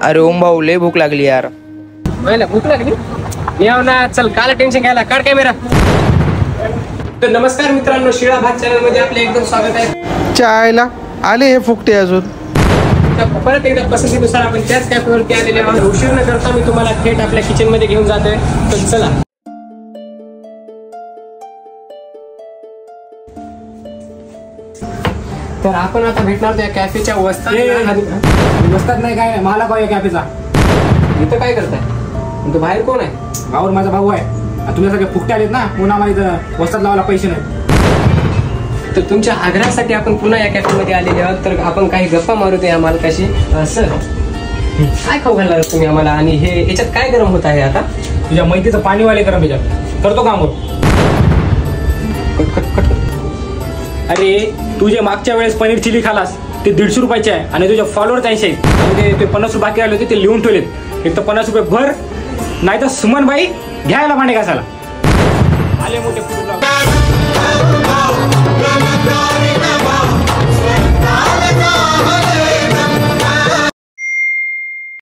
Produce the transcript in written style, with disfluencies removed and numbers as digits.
अरे ओम भाऊ लय भूक लागली यार. मला भूक लागली. याव ना, चल काला टेन्शन घ्यायला, काढ कॅमेरा. तर नमस्कार मित्रांनो, शिळा भात चॅनल मध्ये आपले एकदम स्वागत आहे. चायला आले हे फुकटे अजून. परत एकदा पसंतीनुसार आपण त्याच कॅफेवरती आलेले आहोत. उशीर न करता मी तुम्हाला थेट आपल्या किचन मध्ये घेऊन जातोय. तर चला. तर आपण आता भेटणार त्या कॅफेच्या वस्तात नाही, काय मला काय कॅफेचा. इथं काय करताय? तो बाहेर कोण आहे? भाऊ माझा भाऊ आहे. तुम्ही सगळे फुकटे आलेत ना, पुन्हा मला इथं वस्तात लावायला पैसे नाही. तर तुमच्या आग्रहासाठी आपण पुन्हा या कॅफेमध्ये आलेले आहोत. तर आपण काही गप्पा मारूत या मालकाशी. सर, काय खाऊ घालणार तुम्ही आम्हाला? आणि हे याच्यात काय गरम होत आहे आता? तुझ्या मैत्रीचं पाणीवाले गरम याच्यात करतो काम होत. अरे तू जे मागच्या वेळेस पनीर चिली खालास ते 150 रुपयाचे आहे आणि तुझ्या फॉलोअर्स 80 आहेत. आणि ते 50 रुपये बाकी आले होते ते लिहून ठेवलेत. एक तर 50 रुपये भर, नाही तर सुमन बाई घ्यायला भांडे घासायला.